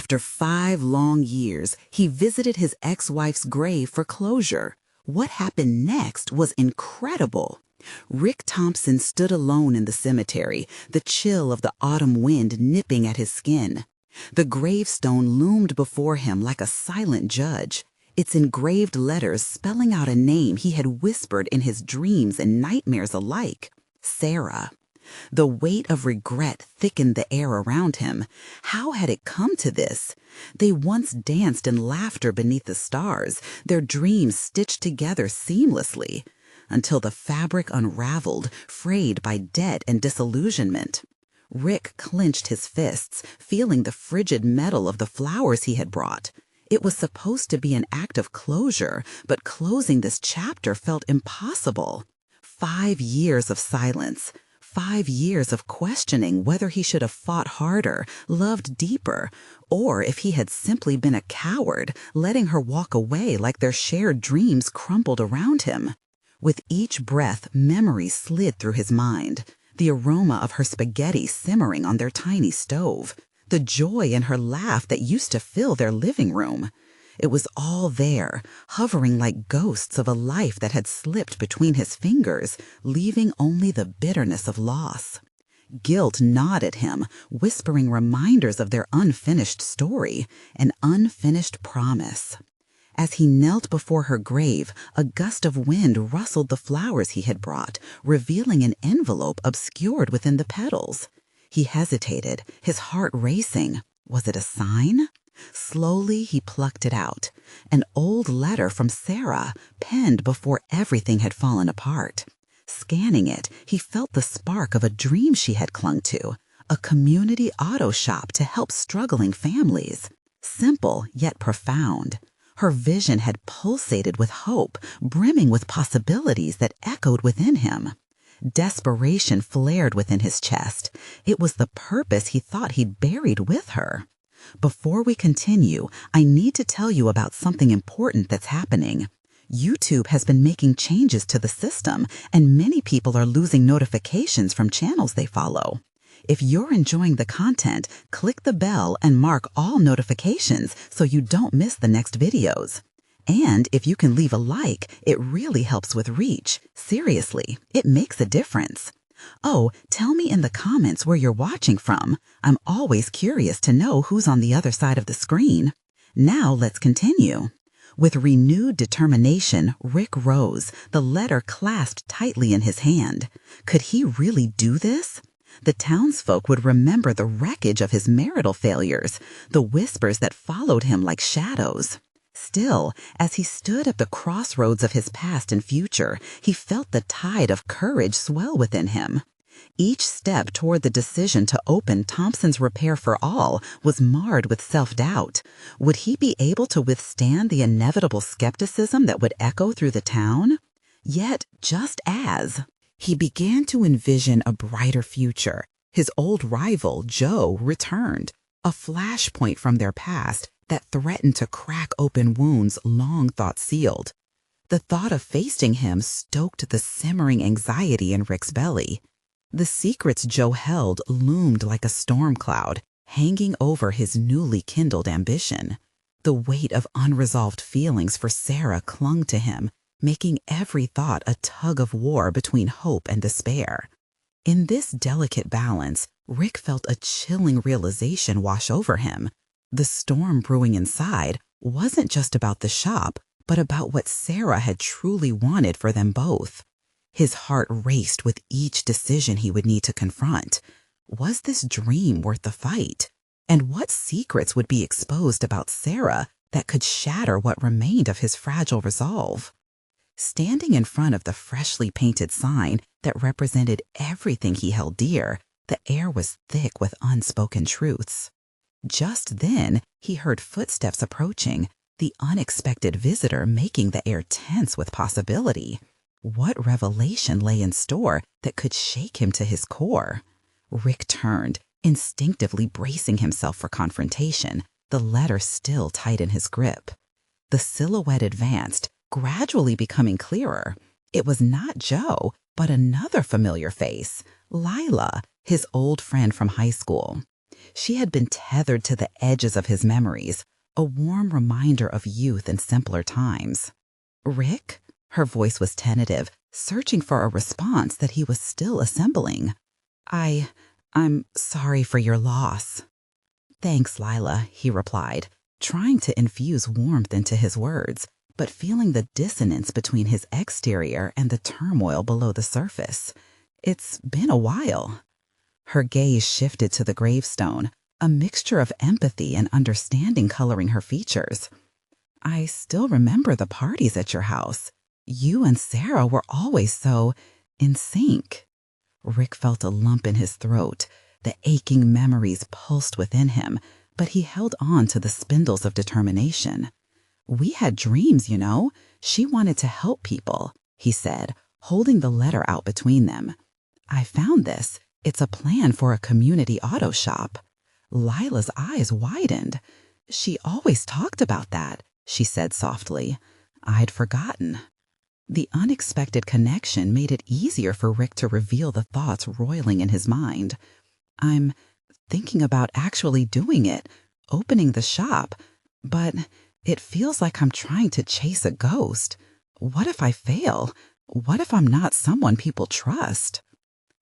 After 5 long years, he visited his ex-wife's grave for closure. What happened next was incredible. Rick Thompson stood alone in the cemetery, the chill of the autumn wind nipping at his skin. The gravestone loomed before him like a silent judge, its engraved letters spelling out a name he had whispered in his dreams and nightmares alike: Sarah. The weight of regret thickened the air around him. How had it come to this? They once danced in laughter beneath the stars, their dreams stitched together seamlessly, until the fabric unraveled, frayed by debt and disillusionment. Rick clenched his fists, feeling the frigid metal of the flowers he had brought. It was supposed to be an act of closure, but closing this chapter felt impossible. 5 years of silence. 5 years of questioning whether he should have fought harder, loved deeper, or if he had simply been a coward, letting her walk away like their shared dreams crumbled around him. With each breath, memories slid through his mind. The aroma of her spaghetti simmering on their tiny stove. The joy in her laugh that used to fill their living room. It was all there, hovering like ghosts of a life that had slipped between his fingers, leaving only the bitterness of loss. Guilt gnawed at him, whispering reminders of their unfinished story, an unfinished promise. As he knelt before her grave, a gust of wind rustled the flowers he had brought, revealing an envelope obscured within the petals. He hesitated, his heart racing. Was it a sign? Slowly, he plucked it out. An old letter from Sarah, penned before everything had fallen apart. Scanning it, he felt the spark of a dream she had clung to, a community auto shop to help struggling families. Simple, yet profound. Her vision had pulsated with hope, brimming with possibilities that echoed within him. Desperation flared within his chest. It was the purpose he thought he'd buried with her. Before we continue, I need to tell you about something important that's happening. YouTube has been making changes to the system, and many people are losing notifications from channels they follow. If you're enjoying the content, click the bell and mark all notifications so you don't miss the next videos. And if you can leave a like, it really helps with reach. Seriously, it makes a difference. Oh, tell me in the comments where you're watching from. I'm always curious to know who's on the other side of the screen. Now let's continue. With renewed determination, Rick rose, the letter clasped tightly in his hand. Could he really do this? The townsfolk would remember the wreckage of his marital failures, the whispers that followed him like shadows. Still, as he stood at the crossroads of his past and future, he felt the tide of courage swell within him. Each step toward the decision to open Thompson's Repair for All was marred with self-doubt. Would he be able to withstand the inevitable skepticism that would echo through the town? Yet, just as he began to envision a brighter future, his old rival, Joe, returned, a flashpoint from their past that threatened to crack open wounds long thought sealed. The thought of facing him stoked the simmering anxiety in Rick's belly. The secrets Joe held loomed like a storm cloud, hanging over his newly kindled ambition. The weight of unresolved feelings for Sarah clung to him, making every thought a tug of war between hope and despair. In this delicate balance, Rick felt a chilling realization wash over him. The storm brewing inside wasn't just about the shop, but about what Sarah had truly wanted for them both. His heart raced with each decision he would need to confront. Was this dream worth the fight? And what secrets would be exposed about Sarah that could shatter what remained of his fragile resolve? Standing in front of the freshly painted sign that represented everything he held dear, the air was thick with unspoken truths. Just then, he heard footsteps approaching, the unexpected visitor making the air tense with possibility. What revelation lay in store that could shake him to his core? Rick turned, instinctively bracing himself for confrontation, the letter still tight in his grip. The silhouette advanced, gradually becoming clearer. It was not Joe, but another familiar face, Lila, his old friend from high school. She had been tethered to the edges of his memories, a warm reminder of youth and simpler times. "Rick?" Her voice was tentative, searching for a response that he was still assembling. I'm sorry for your loss." "Thanks, Lila," he replied, trying to infuse warmth into his words, but feeling the dissonance between his exterior and the turmoil below the surface. "It's been a while." Her gaze shifted to the gravestone, a mixture of empathy and understanding coloring her features. "I still remember the parties at your house. You and Sarah were always so in sync." Rick felt a lump in his throat. The aching memories pulsed within him, but he held on to the spindles of determination. "We had dreams, you know. She wanted to help people," he said, holding the letter out between them. "I found this. It's a plan for a community auto shop." Lila's eyes widened. "She always talked about that," she said softly. "I'd forgotten." The unexpected connection made it easier for Rick to reveal the thoughts roiling in his mind. "I'm thinking about actually doing it, opening the shop, but it feels like I'm trying to chase a ghost. What if I fail? What if I'm not someone people trust?"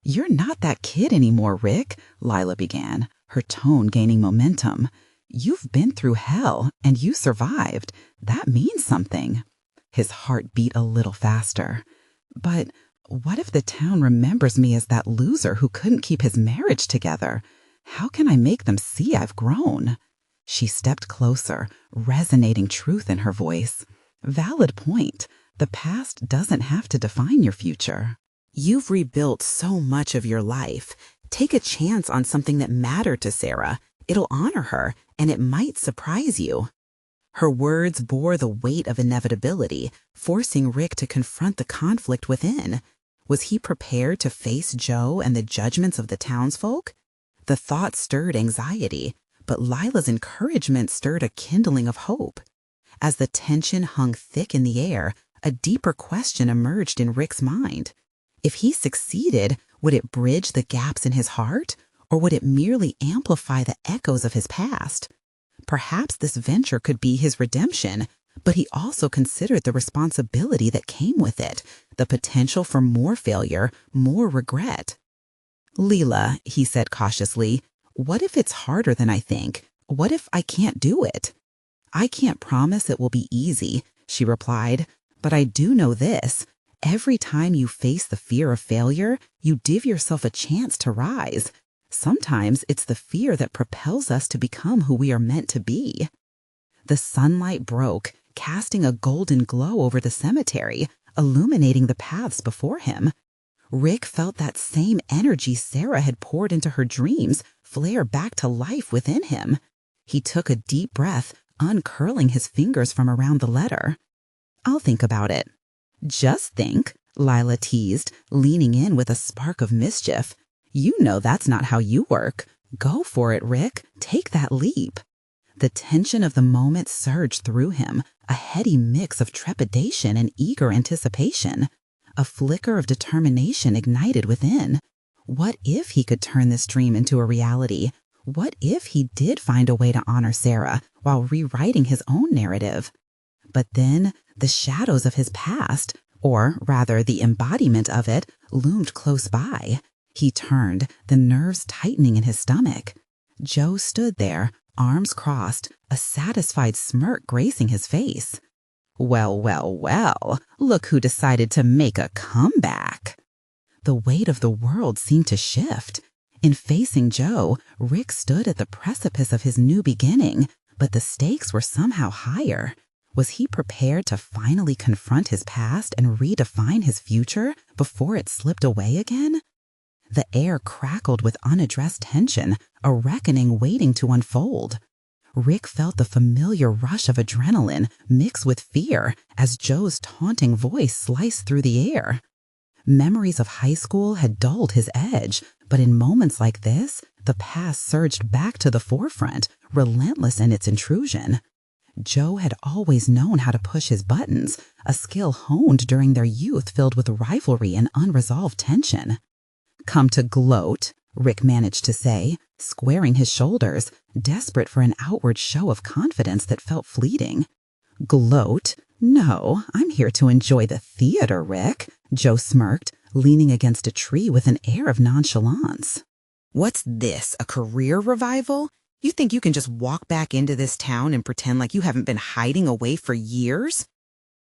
"You're not that kid anymore, Rick," Lila began, her tone gaining momentum. "You've been through hell, and you survived. That means something." His heart beat a little faster. "But what if the town remembers me as that loser who couldn't keep his marriage together? How can I make them see I've grown?" She stepped closer, resonating truth in her voice. "Valid point. The past doesn't have to define your future. You've rebuilt so much of your life. Take a chance on something that mattered to Sarah. It'll honor her, and it might surprise you." Her words bore the weight of inevitability, forcing Rick to confront the conflict within. Was he prepared to face Joe and the judgments of the townsfolk? The thought stirred anxiety, but Lila's encouragement stirred a kindling of hope. As the tension hung thick in the air, a deeper question emerged in Rick's mind. If he succeeded, would it bridge the gaps in his heart, or would it merely amplify the echoes of his past? Perhaps this venture could be his redemption, but he also considered the responsibility that came with it, the potential for more failure, more regret. "Lila," he said cautiously, "what if it's harder than I think? What if I can't do it?" "I can't promise it will be easy," she replied, "but I do know this. Every time you face the fear of failure, you give yourself a chance to rise. Sometimes it's the fear that propels us to become who we are meant to be." The sunlight broke, casting a golden glow over the cemetery, illuminating the paths before him. Rick felt that same energy Sarah had poured into her dreams flare back to life within him. He took a deep breath, uncurling his fingers from around the letter. "I'll think about it." "Just think," Lila teased, leaning in with a spark of mischief. "You know that's not how you work. Go for it, Rick. Take that leap." The tension of the moment surged through him, a heady mix of trepidation and eager anticipation. A flicker of determination ignited within. What if he could turn this dream into a reality? What if he did find a way to honor Sarah while rewriting his own narrative? But then the shadows of his past, or rather the embodiment of it, loomed close by. He turned, the nerves tightening in his stomach. Joe stood there, arms crossed, a satisfied smirk gracing his face. "Well, well, well, look who decided to make a comeback." The weight of the world seemed to shift. In facing Joe, Rick stood at the precipice of his new beginning, but the stakes were somehow higher. Was he prepared to finally confront his past and redefine his future before it slipped away again? The air crackled with unaddressed tension, a reckoning waiting to unfold. Rick felt the familiar rush of adrenaline mix with fear as Joe's taunting voice sliced through the air. Memories of high school had dulled his edge, but in moments like this, the past surged back to the forefront, relentless in its intrusion. Joe had always known how to push his buttons, a skill honed during their youth filled with rivalry and unresolved tension. "Come to gloat?" Rick managed to say, squaring his shoulders, desperate for an outward show of confidence that felt fleeting. Gloat? No, I'm here to enjoy the theater, Rick, Joe smirked, leaning against a tree with an air of nonchalance. What's this, a career revival? You think you can just walk back into this town and pretend like you haven't been hiding away for years?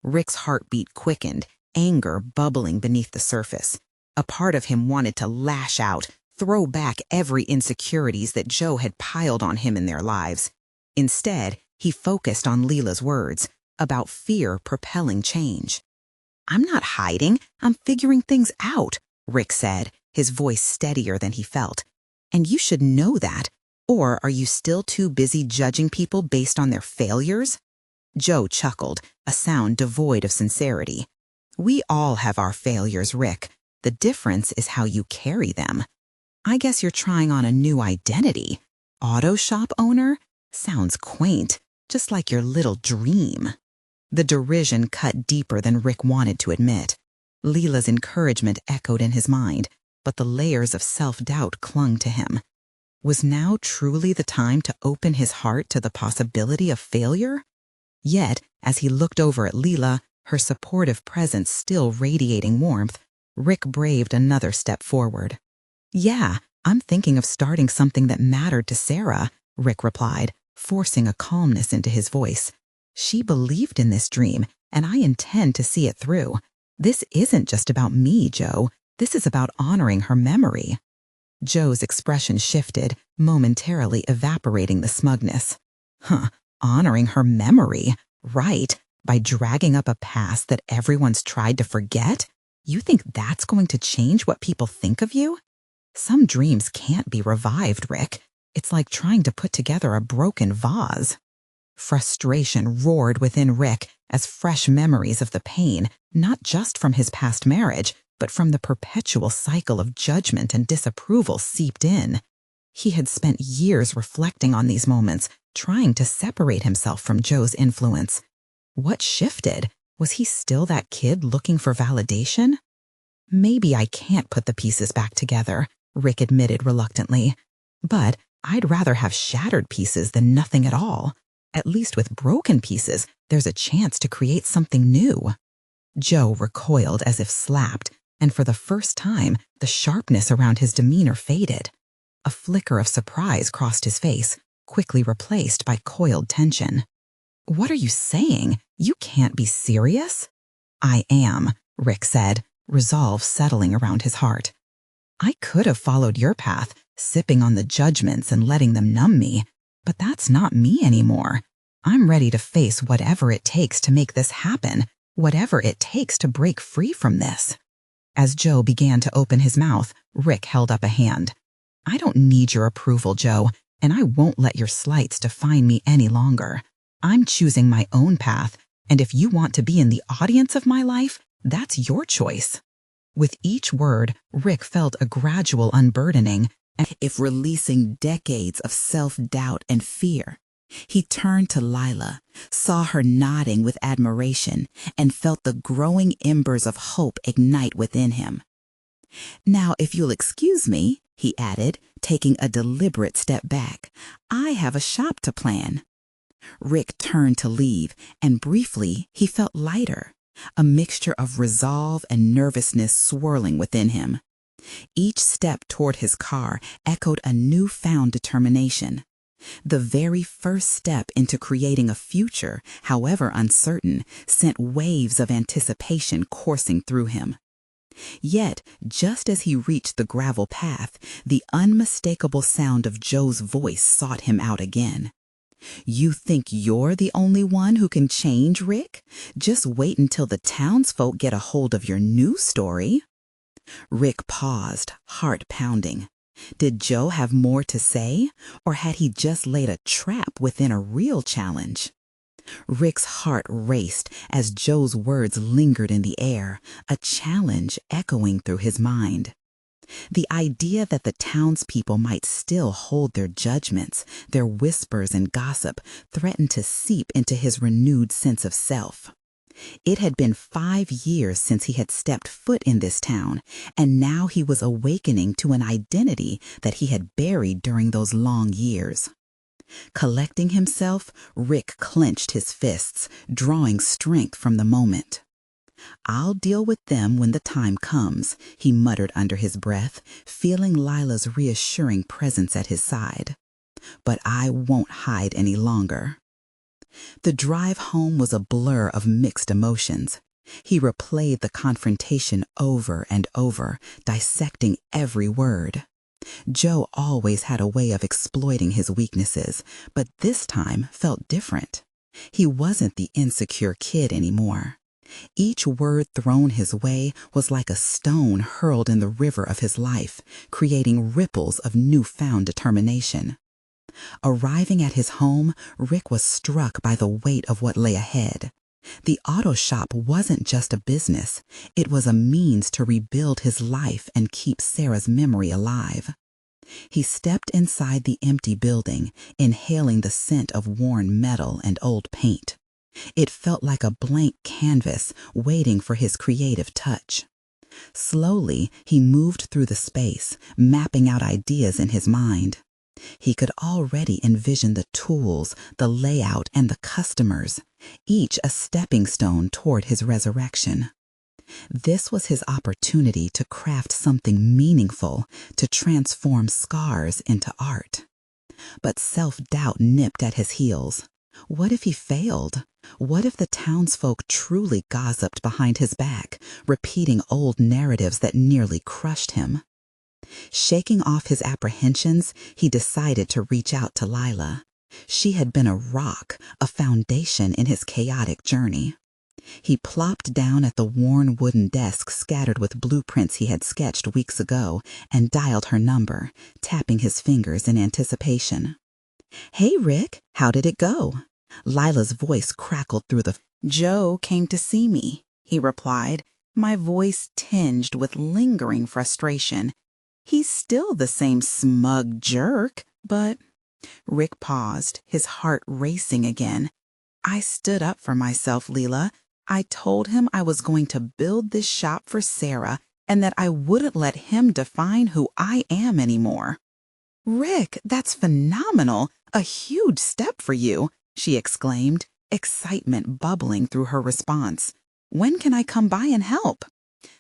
Rick's heartbeat quickened, anger bubbling beneath the surface. A part of him wanted to lash out, throw back every insecurities that Joe had piled on him in their lives. Instead, he focused on Leela's words, about fear propelling change. I'm not hiding, I'm figuring things out, Rick said, his voice steadier than he felt. And you should know that. Or are you still too busy judging people based on their failures? Joe chuckled, a sound devoid of sincerity. We all have our failures, Rick. The difference is how you carry them. I guess you're trying on a new identity. Auto shop owner? Sounds quaint, just like your little dream. The derision cut deeper than Rick wanted to admit. Leela's encouragement echoed in his mind, but the layers of self-doubt clung to him. Was now truly the time to open his heart to the possibility of failure? Yet, as he looked over at Leela, her supportive presence still radiating warmth, Rick braved another step forward. Yeah, I'm thinking of starting something that mattered to Sarah, Rick replied, forcing a calmness into his voice. She believed in this dream, and I intend to see it through. This isn't just about me, Joe. This is about honoring her memory. Joe's expression shifted, momentarily evaporating the smugness. Honoring her memory? Right, by dragging up a past that everyone's tried to forget? You think that's going to change what people think of you? Some dreams can't be revived, Rick. It's like trying to put together a broken vase. Frustration roared within Rick as fresh memories of the pain, not just from his past marriage, but from the perpetual cycle of judgment and disapproval seeped in. He had spent years reflecting on these moments, trying to separate himself from Joe's influence. What shifted? Was he still that kid looking for validation? Maybe I can't put the pieces back together, Rick admitted reluctantly. But I'd rather have shattered pieces than nothing at all. At least with broken pieces, there's a chance to create something new. Joe recoiled as if slapped, and for the first time, the sharpness around his demeanor faded. A flicker of surprise crossed his face, quickly replaced by coiled tension. What are you saying? You can't be serious? I am, Rick said, resolve settling around his heart. I could have followed your path, sipping on the judgments and letting them numb me, but that's not me anymore. I'm ready to face whatever it takes to make this happen, whatever it takes to break free from this. As Joe began to open his mouth, Rick held up a hand. I don't need your approval, Joe, and I won't let your slights define me any longer. I'm choosing my own path, and if you want to be in the audience of my life, that's your choice. With each word, Rick felt a gradual unburdening, as if releasing decades of self-doubt and fear. He turned to Lila, saw her nodding with admiration, and felt the growing embers of hope ignite within him. Now, if you'll excuse me, he added, taking a deliberate step back, I have a shop to plan. Rick turned to leave, and briefly he felt lighter, a mixture of resolve and nervousness swirling within him. Each step toward his car echoed a newfound determination. The very first step into creating a future, however uncertain, sent waves of anticipation coursing through him. Yet, just as he reached the gravel path, the unmistakable sound of Joe's voice sought him out again. You think you're the only one who can change, Rick? Just wait until the townsfolk get a hold of your new story. Rick paused, heart pounding. Did Joe have more to say, or had he just laid a trap within a real challenge? Rick's heart raced as Joe's words lingered in the air, a challenge echoing through his mind. The idea that the townspeople might still hold their judgments, their whispers and gossip, threatened to seep into his renewed sense of self. It had been 5 years since he had stepped foot in this town, and now he was awakening to an identity that he had buried during those long years. Collecting himself, Rick clenched his fists, drawing strength from the moment. "I'll deal with them when the time comes," he muttered under his breath, feeling Lila's reassuring presence at his side. "But I won't hide any longer." The drive home was a blur of mixed emotions. He replayed the confrontation over and over, dissecting every word. Joe always had a way of exploiting his weaknesses, but this time felt different. He wasn't the insecure kid anymore. Each word thrown his way was like a stone hurled in the river of his life, creating ripples of newfound determination. Arriving at his home, Rick was struck by the weight of what lay ahead. The auto shop wasn't just a business. It was a means to rebuild his life and keep Sarah's memory alive. He stepped inside the empty building, inhaling the scent of worn metal and old paint. It felt like a blank canvas waiting for his creative touch. Slowly, he moved through the space, mapping out ideas in his mind. He could already envision the tools, the layout, and the customers, each a stepping stone toward his resurrection. This was his opportunity to craft something meaningful, to transform scars into art. But self-doubt nipped at his heels. What if he failed? What if the townsfolk truly gossiped behind his back, repeating old narratives that nearly crushed him? Shaking off his apprehensions, he decided to reach out to Lila. She had been a rock, a foundation in his chaotic journey. He plopped down at the worn wooden desk scattered with blueprints he had sketched weeks ago and dialed her number, tapping his fingers in anticipation. "Hey, Rick, how did it go?" Lila's voice crackled through the... "Joe came to see me," he replied, my voice tinged with lingering frustration. "He's still the same smug jerk, but..." Rick paused, his heart racing again. "I stood up for myself, Lila. I told him I was going to build this shop for Sarah and that I wouldn't let him define who I am anymore." "Rick, that's phenomenal! A huge step for you," she exclaimed, excitement bubbling through her response. "When can I come by and help?"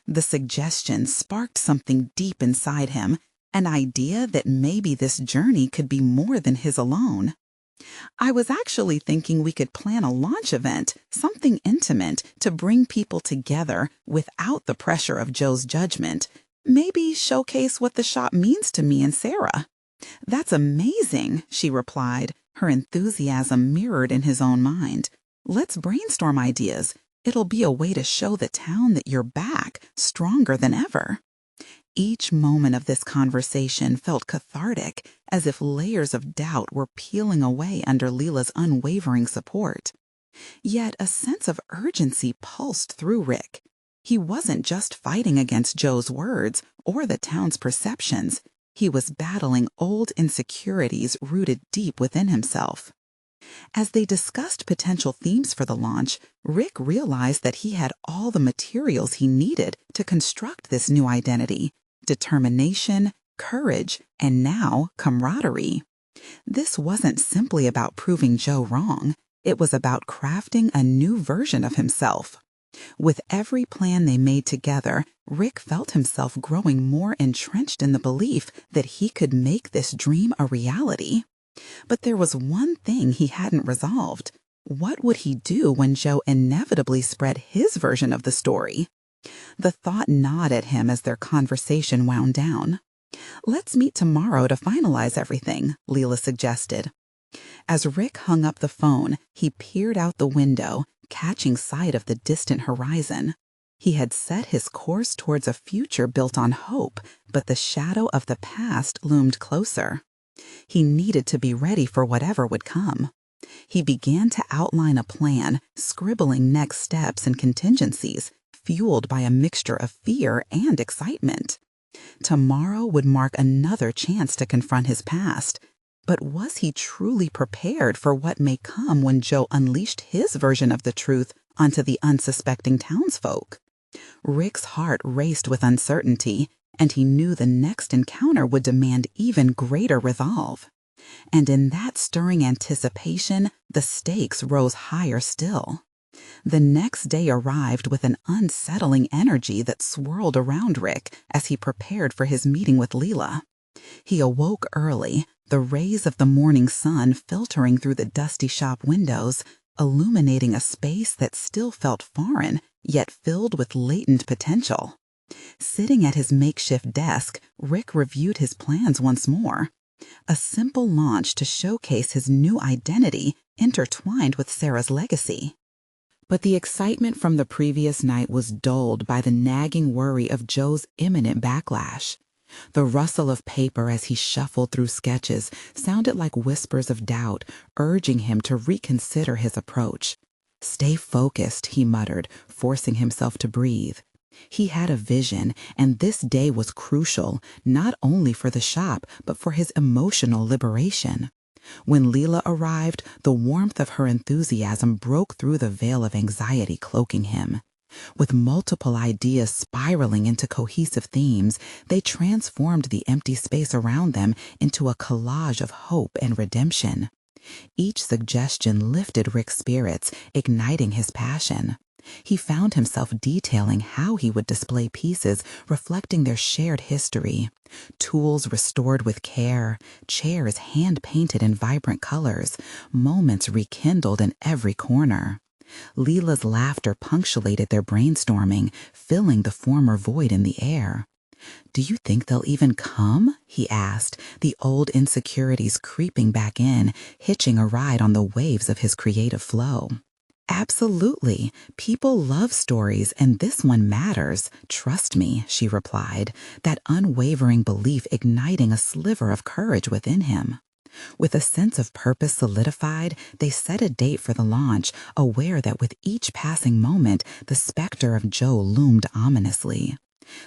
The suggestion sparked something deep inside him, an idea that maybe this journey could be more than his alone. "I was actually thinking we could plan a launch event, something intimate, to bring people together without the pressure of Joe's judgment. Maybe showcase what the shop means to me and Sarah." "That's amazing," she replied, her enthusiasm mirrored in his own mind. "Let's brainstorm ideas. It'll be a way to show the town that you're back, stronger than ever." Each moment of this conversation felt cathartic, as if layers of doubt were peeling away under Lila's unwavering support. Yet a sense of urgency pulsed through Rick. He wasn't just fighting against Joe's words or the town's perceptions. He was battling old insecurities rooted deep within himself. As they discussed potential themes for the launch, Rick realized that he had all the materials he needed to construct this new identity: determination, courage, and now camaraderie. This wasn't simply about proving Joe wrong. It was about crafting a new version of himself. With every plan they made together, Rick felt himself growing more entrenched in the belief that he could make this dream a reality. But there was one thing he hadn't resolved. What would he do when Joe inevitably spread his version of the story? The thought gnawed at him as their conversation wound down. "Let's meet tomorrow to finalize everything," Leela suggested. As Rick hung up the phone, he peered out the window, catching sight of the distant horizon. He had set his course towards a future built on hope, but the shadow of the past loomed closer. He needed to be ready for whatever would come. He began to outline a plan, scribbling next steps and contingencies, fueled by a mixture of fear and excitement. Tomorrow would mark another chance to confront his past. But was he truly prepared for what may come when Joe unleashed his version of the truth onto the unsuspecting townsfolk. Rick's heart raced with uncertainty, and he knew the next encounter would demand even greater resolve. And in that stirring anticipation, the stakes rose higher still. The next day arrived with an unsettling energy that swirled around Rick as he prepared for his meeting with Leela. He awoke early, the rays of the morning sun filtering through the dusty shop windows, illuminating a space that still felt foreign, yet filled with latent potential. Sitting at his makeshift desk, Rick reviewed his plans once more. A simple launch to showcase his new identity intertwined with Sarah's legacy. But the excitement from the previous night was dulled by the nagging worry of Joe's imminent backlash. The rustle of paper as he shuffled through sketches sounded like whispers of doubt, urging him to reconsider his approach. "Stay focused," he muttered, forcing himself to breathe. He had a vision, and this day was crucial, not only for the shop, but for his emotional liberation. When Leela arrived, the warmth of her enthusiasm broke through the veil of anxiety cloaking him. With multiple ideas spiraling into cohesive themes, they transformed the empty space around them into a collage of hope and redemption. Each suggestion lifted Rick's spirits, igniting his passion. He found himself detailing how he would display pieces reflecting their shared history. Tools restored with care, chairs hand-painted in vibrant colors, moments rekindled in every corner. Leela's laughter punctuated their brainstorming, filling the former void in the air. "Do you think they'll even come?" he asked, the old insecurities creeping back in, hitching a ride on the waves of his creative flow. "Absolutely. People love stories, and this one matters. Trust me," she replied, that unwavering belief igniting a sliver of courage within him. With a sense of purpose solidified, they set a date for the launch, aware that with each passing moment, the specter of Joe loomed ominously.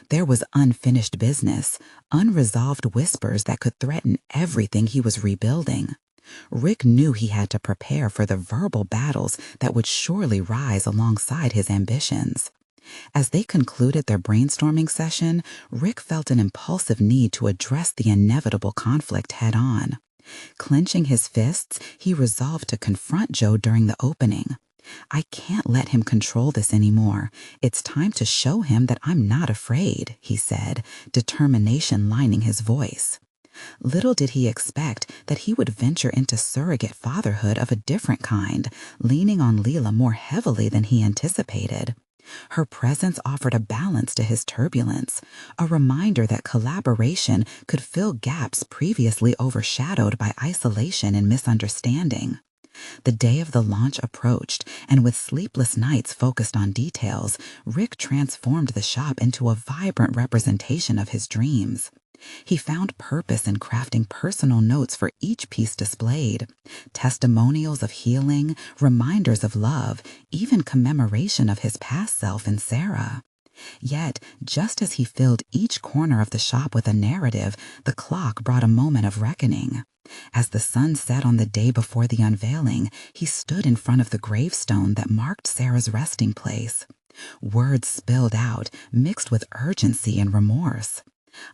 There was unfinished business, unresolved whispers that could threaten everything he was rebuilding. Rick knew he had to prepare for the verbal battles that would surely rise alongside his ambitions. As they concluded their brainstorming session, Rick felt an impulsive need to address the inevitable conflict head-on. Clenching his fists, he resolved to confront Joe during the opening. "I can't let him control this anymore. It's time to show him that I'm not afraid," he said, determination lining his voice. Little did he expect that he would venture into surrogate fatherhood of a different kind, leaning on Leela more heavily than he anticipated. Her presence offered a balance to his turbulence, a reminder that collaboration could fill gaps previously overshadowed by isolation and misunderstanding. The day of the launch approached, and with sleepless nights focused on details, Rick transformed the shop into a vibrant representation of his dreams. He found purpose in crafting personal notes for each piece displayed, testimonials of healing, reminders of love, even commemoration of his past self and Sarah. Yet, just as he filled each corner of the shop with a narrative, the clock brought a moment of reckoning. As the sun set on the day before the unveiling, he stood in front of the gravestone that marked Sarah's resting place. Words spilled out, mixed with urgency and remorse.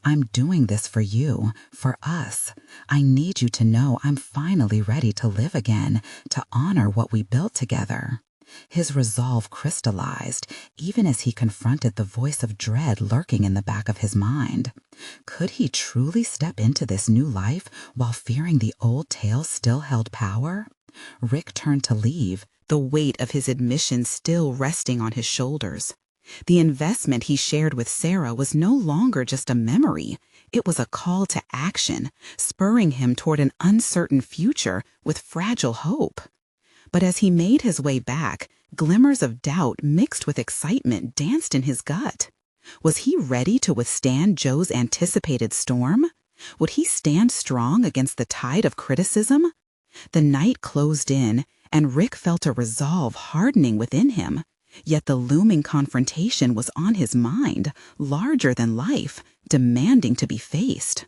"I'm doing this for you, for us. I need you to know I'm finally ready to live again, to honor what we built together." His resolve crystallized, even as he confronted the voice of dread lurking in the back of his mind. Could he truly step into this new life while fearing the old tale still held power? Rick turned to leave, the weight of his admission still resting on his shoulders. The investment he shared with Sarah was no longer just a memory. It was a call to action, spurring him toward an uncertain future with fragile hope. But as he made his way back, glimmers of doubt mixed with excitement danced in his gut. Was he ready to withstand Joe's anticipated storm? Would he stand strong against the tide of criticism? The night closed in, and Rick felt a resolve hardening within him. Yet the looming confrontation was on his mind, larger than life, demanding to be faced.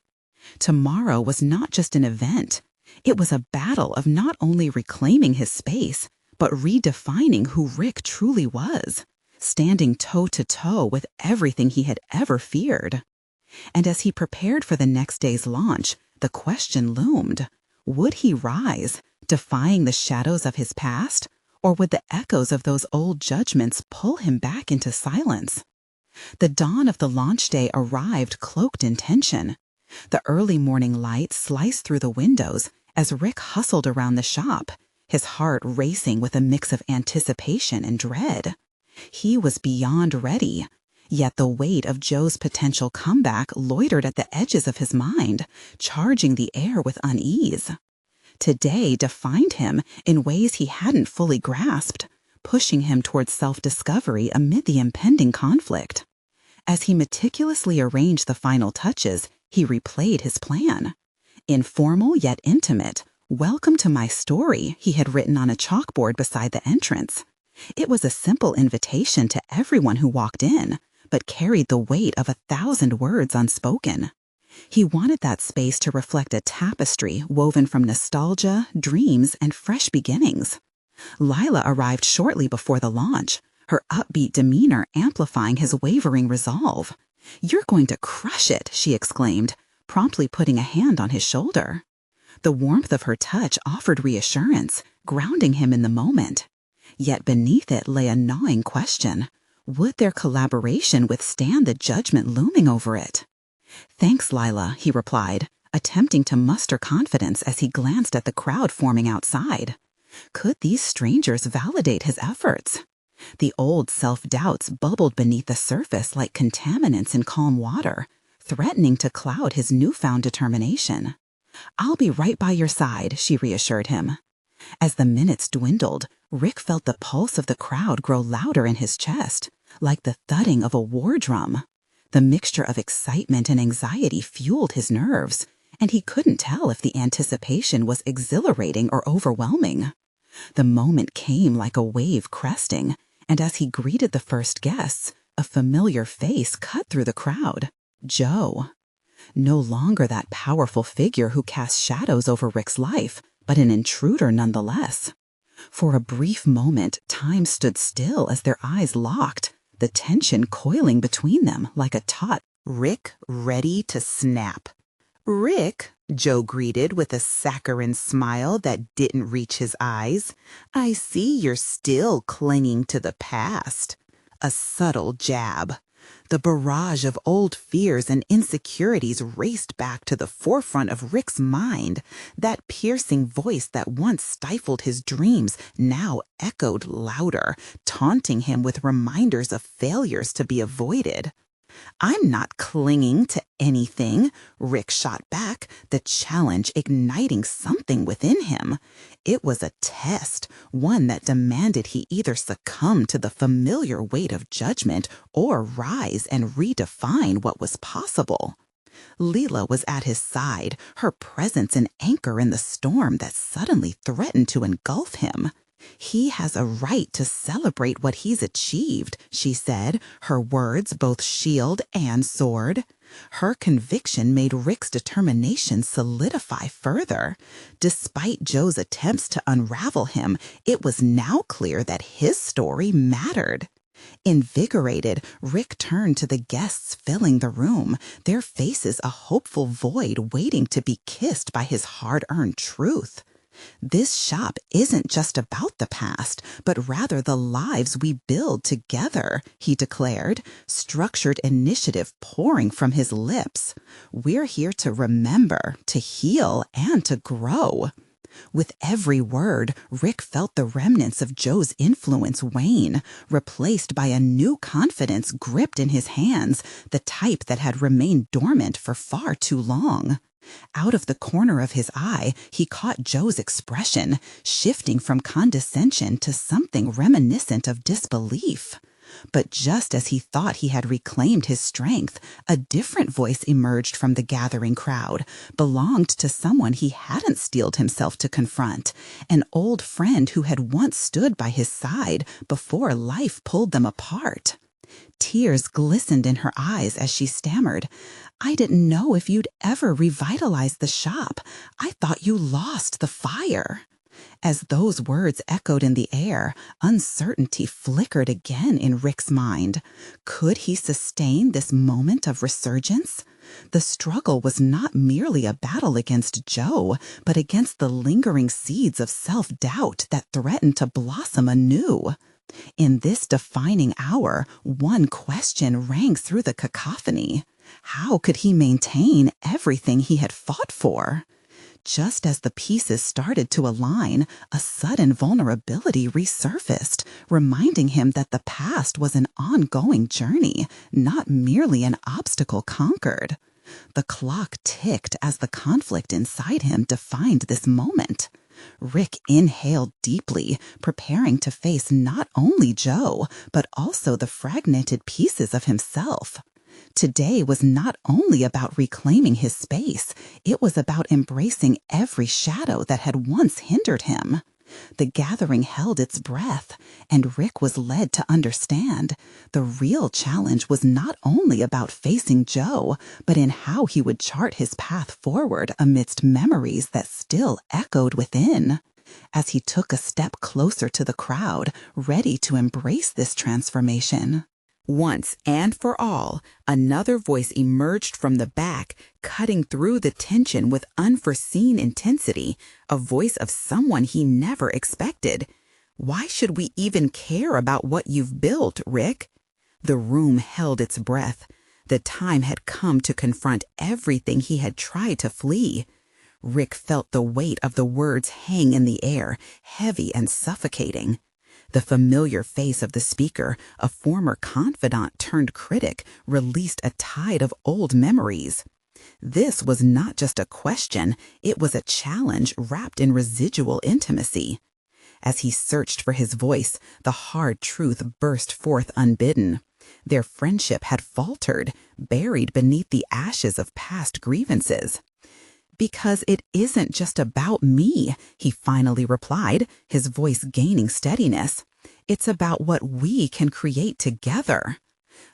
Tomorrow was not just an event. It was a battle of not only reclaiming his space, but redefining who Rick truly was, standing toe-to-toe with everything he had ever feared. And as he prepared for the next day's launch, the question loomed. Would he rise, defying the shadows of his past, or would the echoes of those old judgments pull him back into silence? The dawn of the launch day arrived cloaked in tension. The early morning light sliced through the windows as Rick hustled around the shop, his heart racing with a mix of anticipation and dread. He was beyond ready, yet the weight of Joe's potential comeback loitered at the edges of his mind, charging the air with unease. Today defined him in ways he hadn't fully grasped, pushing him towards self-discovery amid the impending conflict. As he meticulously arranged the final touches, he replayed his plan. Informal yet intimate, "Welcome to my story," he had written on a chalkboard beside the entrance. It was a simple invitation to everyone who walked in, but carried the weight of 1,000 words unspoken. He wanted that space to reflect a tapestry woven from nostalgia, dreams, and fresh beginnings. Lila arrived shortly before the launch, her upbeat demeanor amplifying his wavering resolve. "You're going to crush it," she exclaimed, promptly putting a hand on his shoulder. The warmth of her touch offered reassurance, grounding him in the moment. Yet beneath it lay a gnawing question. Would their collaboration withstand the judgment looming over it? "Thanks, Lila," he replied, attempting to muster confidence as he glanced at the crowd forming outside. Could these strangers validate his efforts? The old self-doubts bubbled beneath the surface like contaminants in calm water, threatening to cloud his newfound determination. "I'll be right by your side," she reassured him. As the minutes dwindled, Rick felt the pulse of the crowd grow louder in his chest, like the thudding of a war drum. The mixture of excitement and anxiety fueled his nerves, and he couldn't tell if the anticipation was exhilarating or overwhelming. The moment came like a wave cresting, and as he greeted the first guests, a familiar face cut through the crowd. Joe. No longer that powerful figure who cast shadows over Rick's life, but an intruder nonetheless. For a brief moment, time stood still as their eyes locked, the tension coiling between them like a taut. "Rick ready to snap." "Rick," Joe greeted with a saccharine smile that didn't reach his eyes, "I see you're still clinging to the past." A subtle jab. The barrage of old fears and insecurities raced back to the forefront of Rick's mind. That piercing voice that once stifled his dreams now echoed louder, taunting him with reminders of failures to be avoided. "I'm not clinging to anything," Rick shot back, the challenge igniting something within him. It was a test, one that demanded he either succumb to the familiar weight of judgment or rise and redefine what was possible. Leela was at his side, her presence an anchor in the storm that suddenly threatened to engulf him. "He has a right to celebrate what he's achieved," she said, her words both shield and sword. Her conviction made Rick's determination solidify further. Despite Joe's attempts to unravel him, it was now clear that his story mattered. Invigorated, Rick turned to the guests filling the room, their faces a hopeful void waiting to be kissed by his hard-earned truth. "This shop isn't just about the past, but rather the lives we build together," he declared, structured initiative pouring from his lips. "We're here to remember, to heal, and to grow." With every word, Rick felt the remnants of Joe's influence wane, replaced by a new confidence gripped in his hands, the type that had remained dormant for far too long. Out of the corner of his eye, he caught Joe's expression, shifting from condescension to something reminiscent of disbelief. But just as he thought he had reclaimed his strength, a different voice emerged from the gathering crowd, belonged to someone he hadn't steeled himself to confront, an old friend who had once stood by his side before life pulled them apart. Tears glistened in her eyes as she stammered, "I didn't know if you'd ever revitalize the shop. I thought you lost the fire." As those words echoed in the air, uncertainty flickered again in Rick's mind. Could he sustain this moment of resurgence? The struggle was not merely a battle against Joe, but against the lingering seeds of self-doubt that threatened to blossom anew. In this defining hour, one question rang through the cacophony. How could he maintain everything he had fought for? Just as the pieces started to align, a sudden vulnerability resurfaced, reminding him that the past was an ongoing journey, not merely an obstacle conquered. The clock ticked as the conflict inside him defined this moment. Rick inhaled deeply, preparing to face not only Joe, but also the fragmented pieces of himself. Today was not only about reclaiming his space, it was about embracing every shadow that had once hindered him. The gathering held its breath, and Rick was led to understand the real challenge was not only about facing Joe, but in how he would chart his path forward amidst memories that still echoed within. As he took a step closer to the crowd, ready to embrace this transformation. Once and for all, another voice emerged from the back, cutting through the tension with unforeseen intensity, a voice of someone he never expected. "Why should we even care about what you've built, Rick?" The room held its breath. The time had come to confront everything he had tried to flee. Rick felt the weight of the words hang in the air, heavy and suffocating. The familiar face of the speaker, a former confidant turned critic, released a tide of old memories. This was not just a question, it was a challenge wrapped in residual intimacy. As he searched for his voice, the hard truth burst forth unbidden. Their friendship had faltered, buried beneath the ashes of past grievances. "Because it isn't just about me," he finally replied, his voice gaining steadiness. "It's about what we can create together."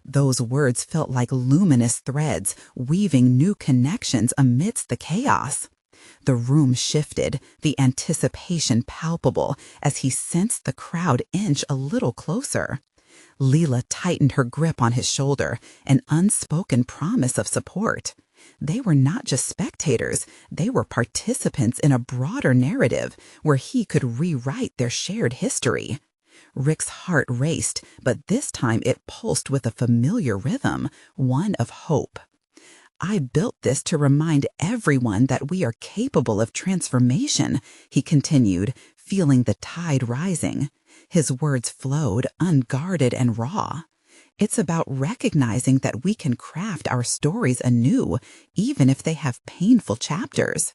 Those words felt like luminous threads, weaving new connections amidst the chaos. The room shifted, the anticipation palpable, as he sensed the crowd inch a little closer. Leela tightened her grip on his shoulder, an unspoken promise of support. They were not just spectators, they were participants in a broader narrative where he could rewrite their shared history. Rick's heart raced, but this time it pulsed with a familiar rhythm, one of hope. "I built this to remind everyone that we are capable of transformation," he continued, feeling the tide rising. His words flowed, unguarded and raw. "It's about recognizing that we can craft our stories anew, even if they have painful chapters."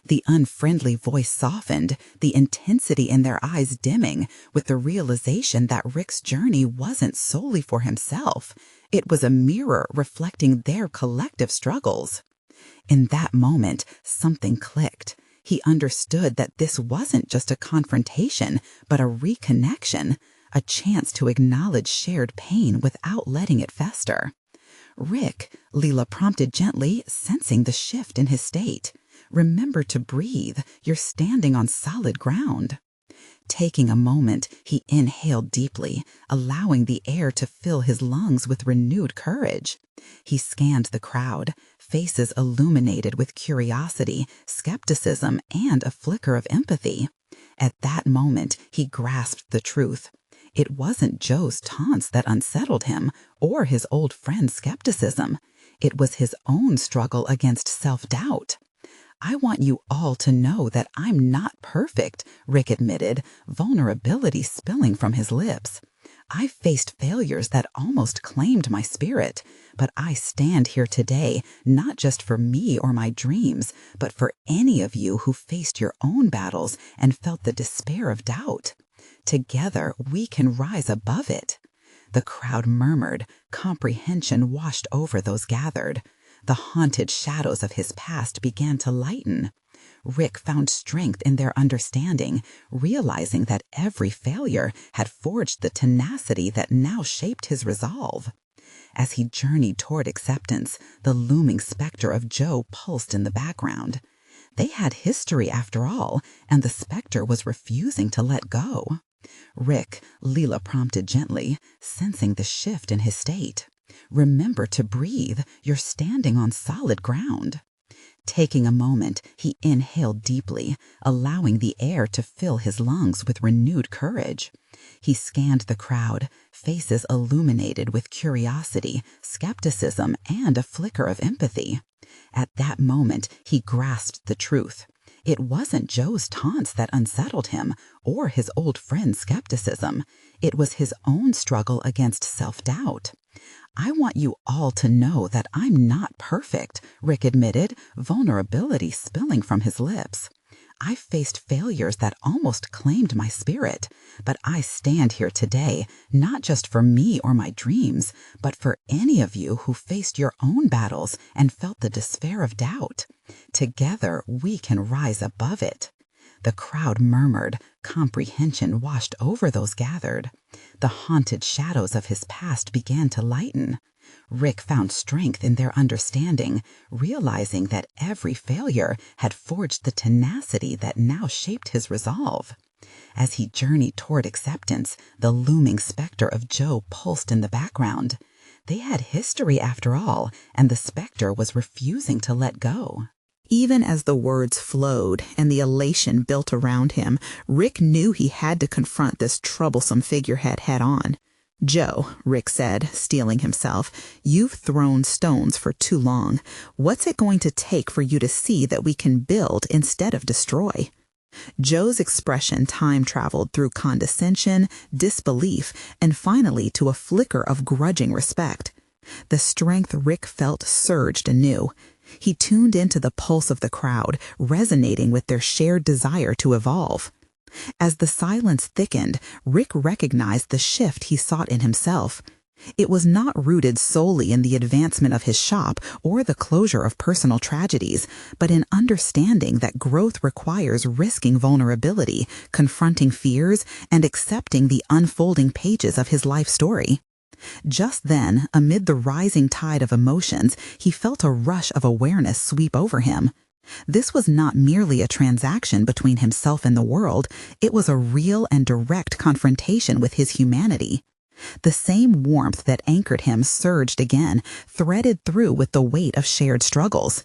The unfriendly voice softened, the intensity in their eyes dimming, with the realization that Rick's journey wasn't solely for himself. It was a mirror reflecting their collective struggles. In that moment, something clicked. He understood that this wasn't just a confrontation, but a reconnection, a chance to acknowledge shared pain without letting it fester. "Rick," Leela prompted gently, sensing the shift in his state. "Remember to breathe. You're standing on solid ground." Taking a moment, he inhaled deeply, allowing the air to fill his lungs with renewed courage. He scanned the crowd, faces illuminated with curiosity, skepticism, and a flicker of empathy. At that moment, he grasped the truth. It wasn't Joe's taunts that unsettled him, or his old friend's skepticism. It was his own struggle against self-doubt. "I want you all to know that I'm not perfect," Rick admitted, vulnerability spilling from his lips. "I faced failures that almost claimed my spirit, but I stand here today not just for me or my dreams, but for any of you who faced your own battles and felt the despair of doubt. Together, we can rise above it." The crowd murmured, comprehension washed over those gathered. The haunted shadows of his past began to lighten. Rick found strength in their understanding, realizing that every failure had forged the tenacity that now shaped his resolve. As he journeyed toward acceptance, the looming specter of Joe pulsed in the background. They had history after all, and the specter was refusing to let go. Rick, Leela prompted gently, sensing the shift in his state. Remember to breathe. You're standing on solid ground. Taking a moment, he inhaled deeply, allowing the air to fill his lungs with renewed courage. He scanned the crowd, faces illuminated with curiosity, skepticism, and a flicker of empathy. At that moment, he grasped the truth. It wasn't Joe's taunts that unsettled him, or his old friend's skepticism. It was his own struggle against self-doubt. "I want you all to know that I'm not perfect," Rick admitted, vulnerability spilling from his lips. "I faced failures that almost claimed my spirit, but I stand here today not just for me or my dreams, but for any of you who faced your own battles and felt the despair of doubt. Together, we can rise above it." The crowd murmured. Comprehension washed over those gathered. The haunted shadows of his past began to lighten. Rick found strength in their understanding, realizing that every failure had forged the tenacity that now shaped his resolve. As he journeyed toward acceptance, the looming specter of Joe pulsed in the background. They had history after all, and the specter was refusing to let go. Even as the words flowed and the elation built around him, Rick knew he had to confront this troublesome figurehead head-on. "Joe," Rick said, steeling himself, "you've thrown stones for too long. What's it going to take for you to see that we can build instead of destroy?" Joe's expression time-traveled through condescension, disbelief, and finally to a flicker of grudging respect. The strength Rick felt surged anew. He tuned into the pulse of the crowd, resonating with their shared desire to evolve. As the silence thickened, Rick recognized the shift he sought in himself. It was not rooted solely in the advancement of his shop or the closure of personal tragedies, but in understanding that growth requires risking vulnerability, confronting fears, and accepting the unfolding pages of his life story. Just then, amid the rising tide of emotions, he felt a rush of awareness sweep over him. This was not merely a transaction between himself and the world, it was a real and direct confrontation with his humanity. The same warmth that anchored him surged again, threaded through with the weight of shared struggles.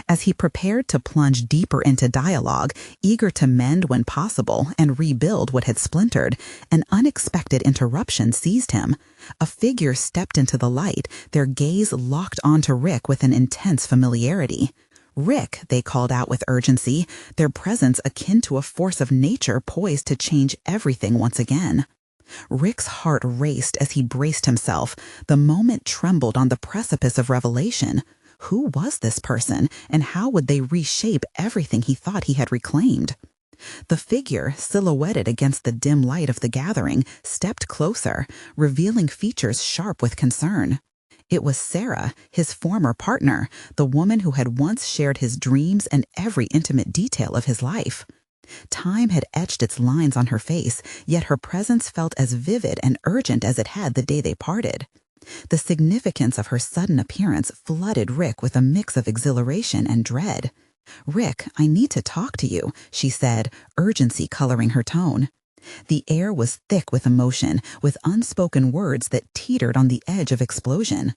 As he prepared to plunge deeper into dialogue, eager to mend when possible and rebuild what had splintered, an unexpected interruption seized him. A figure stepped into the light, their gaze locked onto Rick with an intense familiarity. "Rick," they called out with urgency, their presence akin to a force of nature poised to change everything once again. Rick's heart raced as he braced himself. The moment trembled on the precipice of revelation. Who was this person, and how would they reshape everything he thought he had reclaimed? The figure, silhouetted against the dim light of the gathering, stepped closer, revealing features sharp with concern. It was Sarah, his former partner, the woman who had once shared his dreams and every intimate detail of his life. Time had etched its lines on her face, yet her presence felt as vivid and urgent as it had the day they parted. The significance of her sudden appearance flooded Rick with a mix of exhilaration and dread. "Rick, I need to talk to you," she said, urgency coloring her tone. The air was thick with emotion, with unspoken words that teetered on the edge of explosion.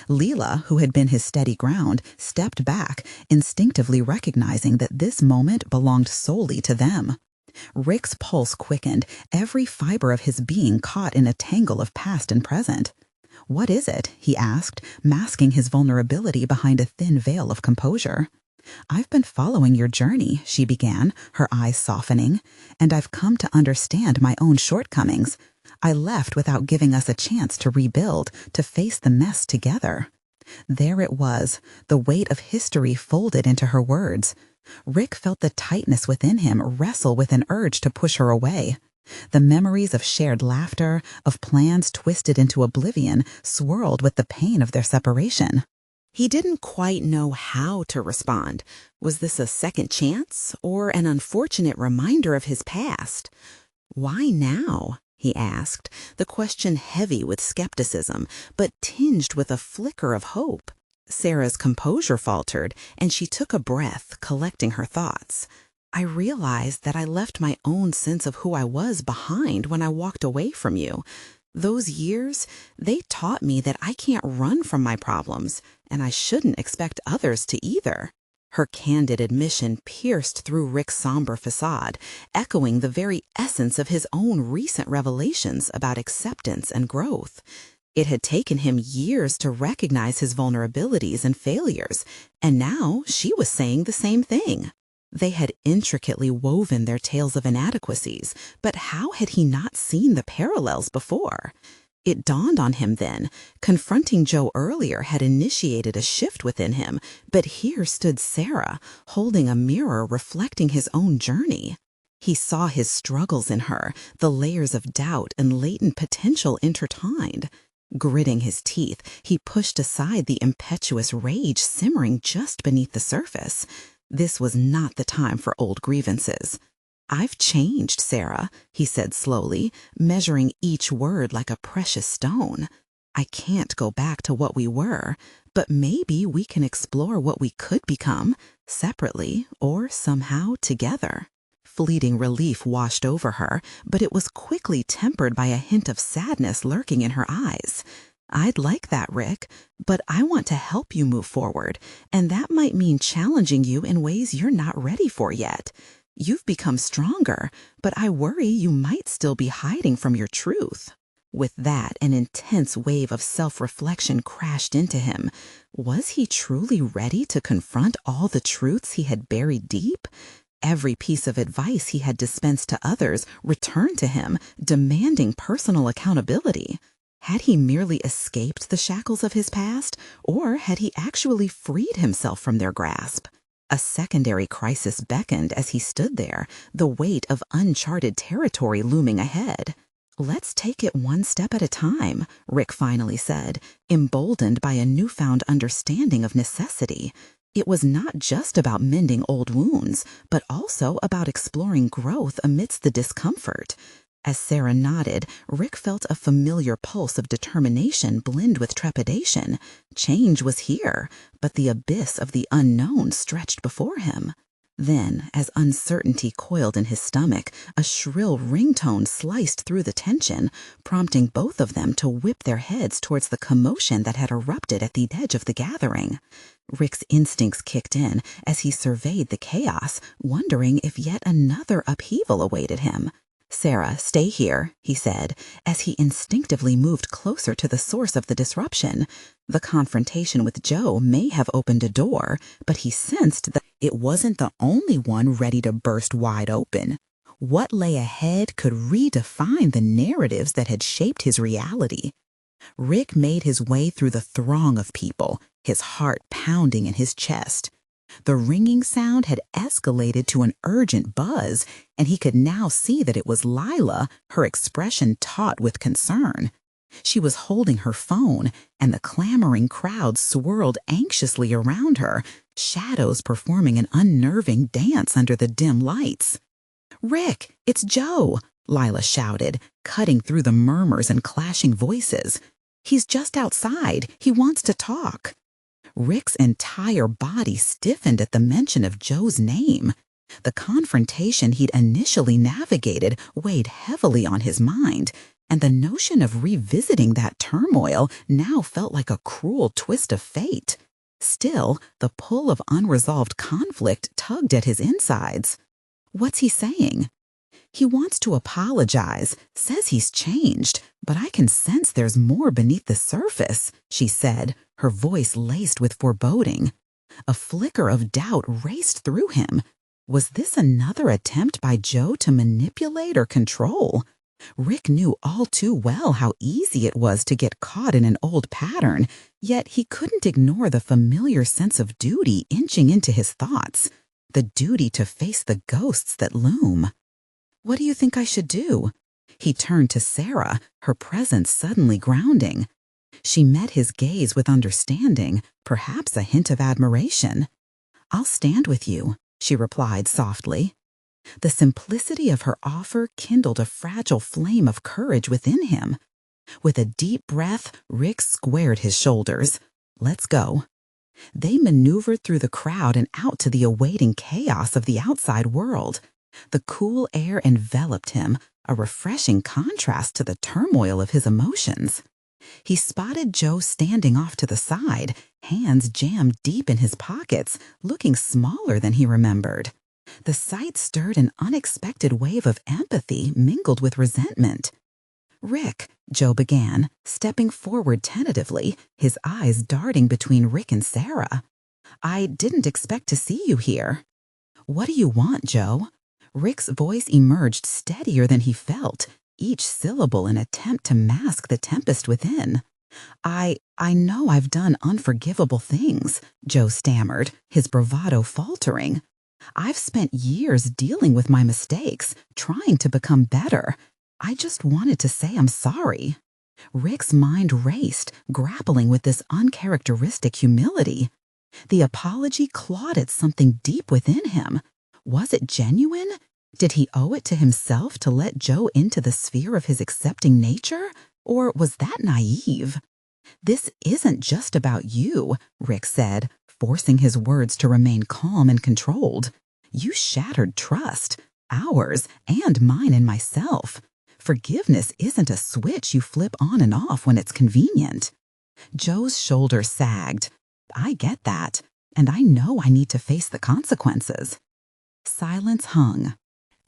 Leela, who had been his steady ground, stepped back, instinctively recognizing that this moment belonged solely to them. Rick's pulse quickened, every fiber of his being caught in a tangle of past and present. "What is it?" he asked, masking his vulnerability behind a thin veil of composure. "I've been following your journey," she began, her eyes softening, "and I've come to understand my own shortcomings. I left without giving us a chance to rebuild, to face the mess together." There it was, the weight of history folded into her words. Rick felt the tightness within him wrestle with an urge to push her away. The memories of shared laughter, of plans twisted into oblivion, swirled with the pain of their separation. He didn't quite know how to respond. Was this a second chance, or an unfortunate reminder of his past? "Why now?" he asked, the question heavy with skepticism, but tinged with a flicker of hope. Sarah's composure faltered, and she took a breath, collecting her thoughts. I realized that I left my own sense of who I was behind when I walked away from you. Those years, they taught me that I can't run from my problems, and I shouldn't expect others to either. Her candid admission pierced through Rick's somber facade, echoing the very essence of his own recent revelations about acceptance and growth. It had taken him years to recognize his vulnerabilities and failures, and now she was saying the same thing. They had intricately woven their tales of inadequacies, but how had he not seen the parallels before? It dawned on him then. Confronting Joe earlier had initiated a shift within him, but here stood Sarah, holding a mirror reflecting his own journey. He saw his struggles in her, the layers of doubt and latent potential intertwined. Gritting his teeth, he pushed aside the impetuous rage simmering just beneath the surface. This was not the time for old grievances. "I've changed, Sarah," he said slowly, measuring each word like a precious stone. "I can't go back to what we were, but maybe we can explore what we could become, separately or somehow together." Fleeting relief washed over her, but it was quickly tempered by a hint of sadness lurking in her eyes. "I'd like that, Rick, but I want to help you move forward, and that might mean challenging you in ways you're not ready for yet. You've become stronger, but I worry you might still be hiding from your truth." With that, an intense wave of self-reflection crashed into him. Was he truly ready to confront all the truths he had buried deep? Every piece of advice he had dispensed to others returned to him, demanding personal accountability. Had he merely escaped the shackles of his past, or had he actually freed himself from their grasp? A secondary crisis beckoned as he stood there, the weight of uncharted territory looming ahead. "Let's take it one step at a time," Rick finally said, emboldened by a newfound understanding of necessity. It was not just about mending old wounds, but also about exploring growth amidst the discomfort. As Sarah nodded, Rick felt a familiar pulse of determination blend with trepidation. Change was here, but the abyss of the unknown stretched before him. Then, as uncertainty coiled in his stomach, a shrill ringtone sliced through the tension, prompting both of them to whip their heads towards the commotion that had erupted at the edge of the gathering. Rick's instincts kicked in as he surveyed the chaos, wondering if yet another upheaval awaited him. "Sarah, stay here," he said, as he instinctively moved closer to the source of the disruption. The confrontation with Joe may have opened a door, but he sensed that it wasn't the only one ready to burst wide open. What lay ahead could redefine the narratives that had shaped his reality. Rick made his way through the throng of people, his heart pounding in his chest. The ringing sound had escalated to an urgent buzz, and he could now see that it was Lila, her expression taut with concern. She was holding her phone, and the clamoring crowd swirled anxiously around her, shadows performing an unnerving dance under the dim lights. "Rick, it's Joe!" Lila shouted, cutting through the murmurs and clashing voices. "He's just outside. He wants to talk." Rick's entire body stiffened at the mention of Joe's name. The confrontation he'd initially navigated weighed heavily on his mind, and the notion of revisiting that turmoil now felt like a cruel twist of fate. Still, the pull of unresolved conflict tugged at his insides. "What's he saying?" "He wants to apologize, says he's changed, but I can sense there's more beneath the surface," she said, her voice laced with foreboding. A flicker of doubt raced through him. Was this another attempt by Joe to manipulate or control? Rick knew all too well how easy it was to get caught in an old pattern, yet he couldn't ignore the familiar sense of duty inching into his thoughts, the duty to face the ghosts that loom. "What do you think I should do?" He turned to Sarah, her presence suddenly grounding. She met his gaze with understanding, perhaps a hint of admiration. "I'll stand with you," she replied softly. The simplicity of her offer kindled a fragile flame of courage within him. With a deep breath, Rick squared his shoulders. "Let's go." They maneuvered through the crowd and out to the awaiting chaos of the outside world. The cool air enveloped him, a refreshing contrast to the turmoil of his emotions. He spotted Joe standing off to the side, hands jammed deep in his pockets, looking smaller than he remembered. The sight stirred an unexpected wave of empathy mingled with resentment. "Rick," Joe began, stepping forward tentatively, his eyes darting between Rick and Sarah. "I didn't expect to see you here." "What do you want, Joe?" Rick's voice emerged steadier than he felt, each syllable an attempt to mask the tempest within. I know I've done unforgivable things," Joe stammered, his bravado faltering. "I've spent years dealing with my mistakes, trying to become better. I just wanted to say I'm sorry." Rick's mind raced, grappling with this uncharacteristic humility. The apology clawed at something deep within him. Was it genuine? Did he owe it to himself to let Joe into the sphere of his accepting nature? Or was that naive? "This isn't just about you," Rick said, forcing his words to remain calm and controlled. "You shattered trust, ours and mine and myself. Forgiveness isn't a switch you flip on and off when it's convenient." Joe's shoulders sagged. "I get that, and I know I need to face the consequences." Silence hung,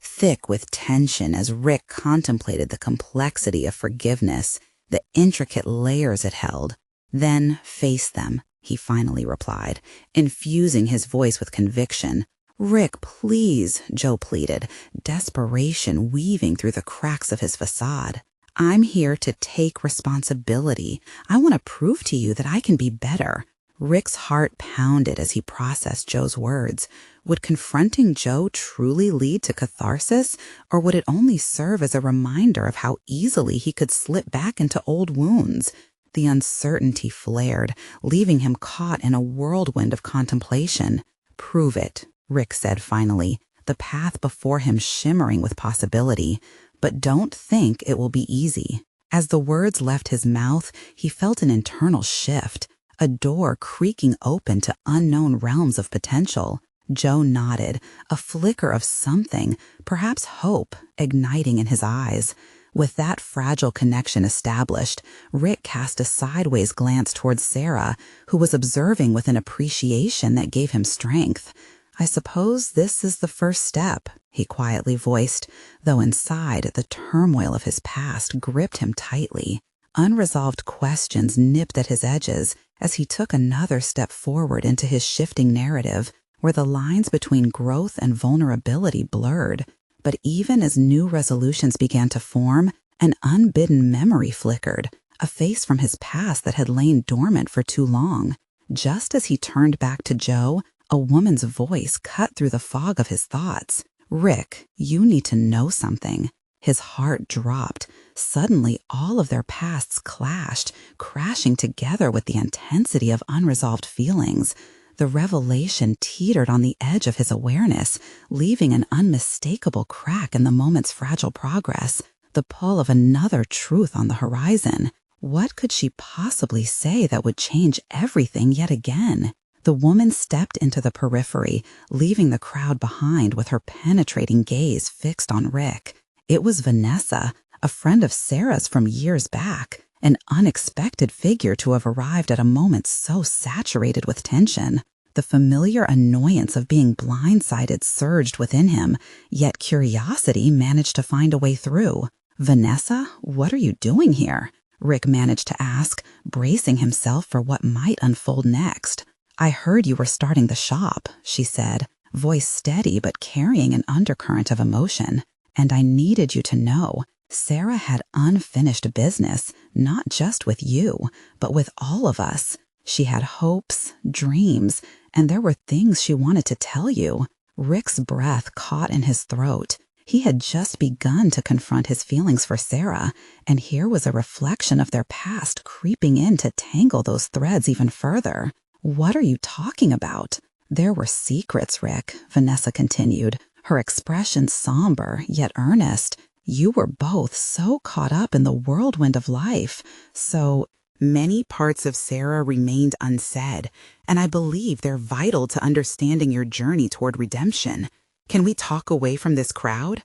thick with tension as Rick contemplated the complexity of forgiveness, the intricate layers it held. "Then face them," he finally replied, infusing his voice with conviction. "Rick, please," Joe pleaded, desperation weaving through the cracks of his facade. "I'm here to take responsibility. I want to prove to you that I can be better." Rick's heart pounded as he processed Joe's words. Would confronting Joe truly lead to catharsis, or would it only serve as a reminder of how easily he could slip back into old wounds? The uncertainty flared, leaving him caught in a whirlwind of contemplation. "Prove it," Rick said finally, the path before him shimmering with possibility. "But don't think it will be easy." As the words left his mouth, he felt an internal shift, a door creaking open to unknown realms of potential. Joe nodded, a flicker of something, perhaps hope, igniting in his eyes. With that fragile connection established, Rick cast a sideways glance towards Sarah, who was observing with an appreciation that gave him strength. "I suppose this is the first step," he quietly voiced, though inside the turmoil of his past gripped him tightly. Unresolved questions nipped at his edges as he took another step forward into his shifting narrative, where the lines between growth and vulnerability blurred. But even as new resolutions began to form, an unbidden memory flickered, a face from his past that had lain dormant for too long. Just as he turned back to Joe, a woman's voice cut through the fog of his thoughts. "Rick, you need to know something." His heart dropped. Suddenly, all of their pasts clashed, crashing together with the intensity of unresolved feelings. The revelation teetered on the edge of his awareness, leaving an unmistakable crack in the moment's fragile progress, the pull of another truth on the horizon. What could she possibly say that would change everything yet again? The woman stepped into the periphery, leaving the crowd behind with her penetrating gaze fixed on Rick. It was Vanessa, a friend of Sarah's from years back, an unexpected figure to have arrived at a moment so saturated with tension. The familiar annoyance of being blindsided surged within him, yet curiosity managed to find a way through. "Vanessa, what are you doing here?" Rick managed to ask, bracing himself for what might unfold next. "I heard you were starting the shop," she said, voice steady but carrying an undercurrent of emotion. "And I needed you to know, Sarah had unfinished business, not just with you, but with all of us. She had hopes, dreams, and there were things she wanted to tell you." Rick's breath caught in his throat. He had just begun to confront his feelings for Sarah, and here was a reflection of their past creeping in to tangle those threads even further. "What are you talking about?" "There were secrets, Rick," Vanessa continued, her expression somber yet earnest. "You were both so caught up in the whirlwind of life. So Many parts of Sarah remained unsaid, and I believe they're vital to understanding your journey toward redemption. Can we talk away from this crowd?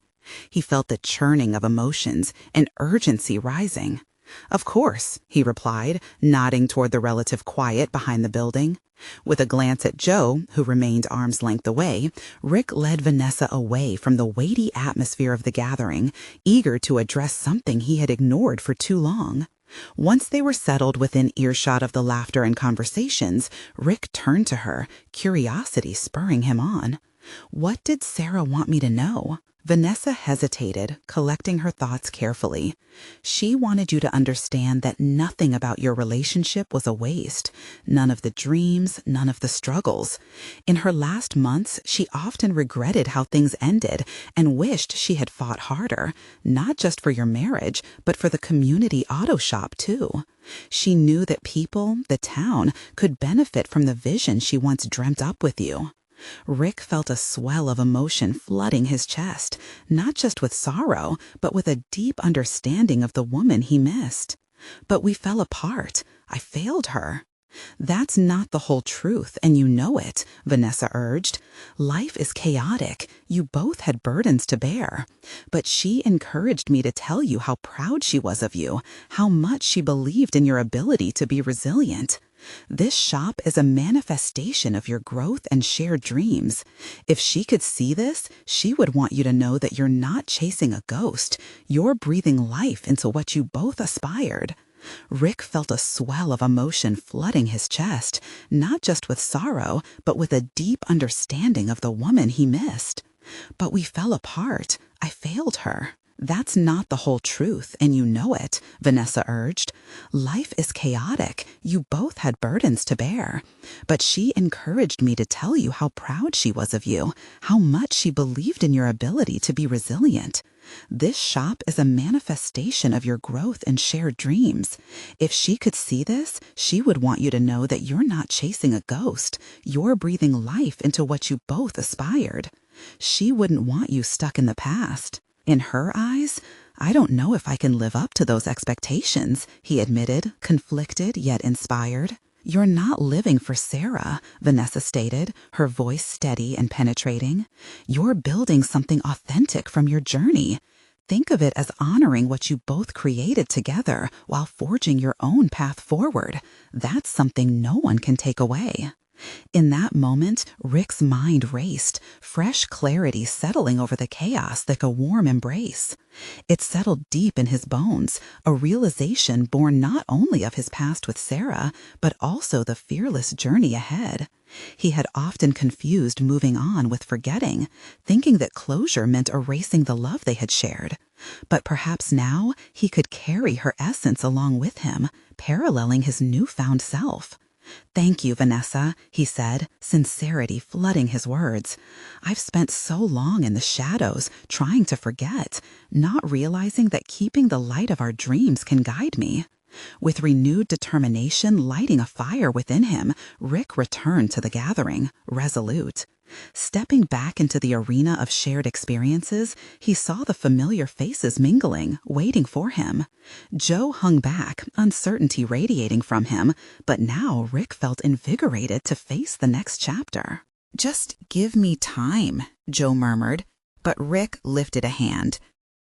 He felt the churning of emotions, an urgency rising. Of course, he replied, nodding toward the relative quiet behind the building. With a glance at Joe, who remained arm's length away, Rick led Vanessa away from the weighty atmosphere of the gathering, eager to address something he had ignored for too long. Once they were settled within earshot of the laughter and conversations, Rick turned to her, curiosity spurring him on. What did Sarah want me to know? Vanessa hesitated, collecting her thoughts carefully. She wanted you to understand that nothing about your relationship was a waste. None of the dreams, none of the struggles. In her last months, she often regretted how things ended and wished she had fought harder, not just for your marriage, but for the community auto shop too. She knew that people, the town, could benefit from the vision she once dreamt up with you. Rick felt a swell of emotion flooding his chest, not just with sorrow, but with a deep understanding of the woman he missed. But we fell apart. I failed her. That's not the whole truth, and you know it, Vanessa urged. Life is chaotic. You both had burdens to bear. But she encouraged me to tell you how proud she was of you, how much she believed in your ability to be resilient. This shop is a manifestation of your growth and shared dreams. If she could see this, she would want you to know that you're not chasing a ghost. You're breathing life into what you both aspired. Rick felt a swell of emotion flooding his chest, not just with sorrow, but with a deep understanding of the woman he missed. But we fell apart. I failed her. That's not the whole truth, and you know it, Vanessa urged. Life is chaotic. You both had burdens to bear. But she encouraged me to tell you how proud she was of you, how much she believed in your ability to be resilient. This shop is a manifestation of your growth and shared dreams. If she could see this, she would want you to know that you're not chasing a ghost. You're breathing life into what you both aspired. She wouldn't want you stuck in the past. In her eyes, I don't know if I can live up to those expectations, he admitted, conflicted yet inspired. You're not living for Sarah, Vanessa stated, her voice steady and penetrating. You're building something authentic from your journey. Think of it as honoring what you both created together while forging your own path forward. That's something no one can take away. In that moment, Rick's mind raced, fresh clarity settling over the chaos like a warm embrace. It settled deep in his bones, a realization born not only of his past with Sarah, but also the fearless journey ahead. He had often confused moving on with forgetting, thinking that closure meant erasing the love they had shared. But perhaps now he could carry her essence along with him, paralleling his newfound self. Thank you, Vanessa, he said, sincerity flooding his words. I've spent so long in the shadows, trying to forget, not realizing that keeping the light of our dreams can guide me. With renewed determination lighting a fire within him, Rick returned to the gathering, resolute. Stepping back into the arena of shared experiences, he saw the familiar faces mingling, waiting for him. Joe hung back, uncertainty radiating from him, but now Rick felt invigorated to face the next chapter. Just give me time, Joe murmured, but Rick lifted a hand.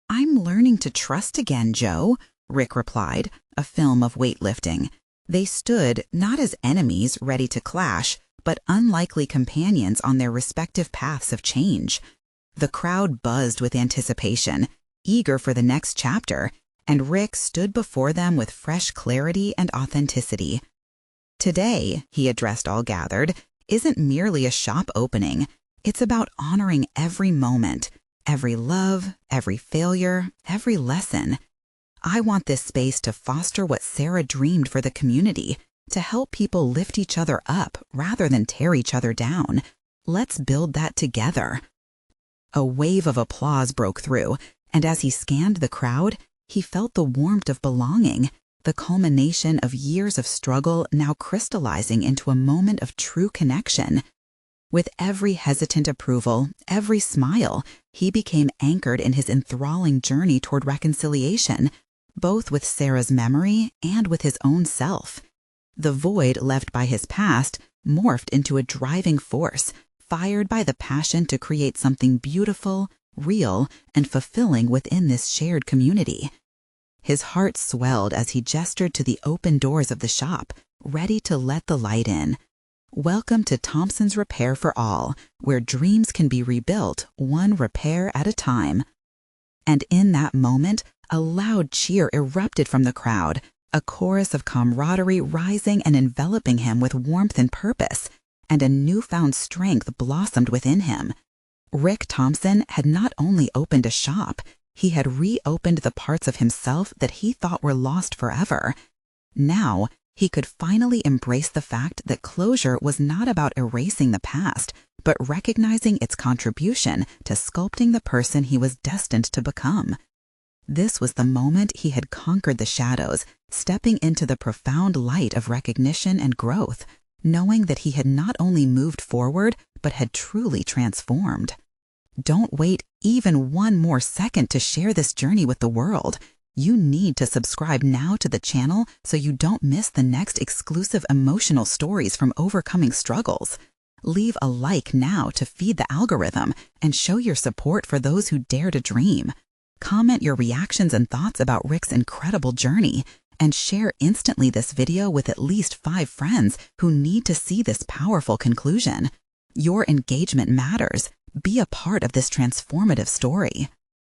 I'm learning to trust again, Joe, Rick replied, a film of weightlifting. They stood not as enemies ready to clash, but unlikely companions on their respective paths of change. The crowd buzzed with anticipation, eager for the next chapter, and Rick stood before them with fresh clarity and authenticity. Today, he addressed all gathered, isn't merely a shop opening. It's about honoring every moment, every love, every failure, every lesson. I want this space to foster what Sarah dreamed for the community, to help people lift each other up rather than tear each other down. Let's build that together. A wave of applause broke through, and as he scanned the crowd, he felt the warmth of belonging, the culmination of years of struggle now crystallizing into a moment of true connection. With every hesitant approval, every smile, he became anchored in his enthralling journey toward reconciliation. both with Sarah's memory and with his own self. The void left by his past morphed into a driving force, fired by the passion to create something beautiful, real, and fulfilling within this shared community. His heart swelled as he gestured to the open doors of the shop, ready to let the light in. Welcome to Thompson's Repair for All, where dreams can be rebuilt one repair at a time. And in that moment, a loud cheer erupted from the crowd, a chorus of camaraderie rising and enveloping him with warmth and purpose, and a newfound strength blossomed within him. Rick Thompson had not only opened a shop, he had reopened the parts of himself that he thought were lost forever. Now, he could finally embrace the fact that closure was not about erasing the past, but recognizing its contribution to sculpting the person he was destined to become. This was the moment he had conquered the shadows, stepping into the profound light of recognition and growth, knowing that he had not only moved forward, but had truly transformed. Don't wait even one more second to share this journey with the world. You need to subscribe now to the channel so you don't miss the next exclusive emotional stories from overcoming struggles. Leave a like now to feed the algorithm and show your support for those who dare to dream. Comment your reactions and thoughts about Rick's incredible journey, and share instantly this video with at least 5 friends who need to see this powerful conclusion. Your engagement matters. Be a part of this transformative story.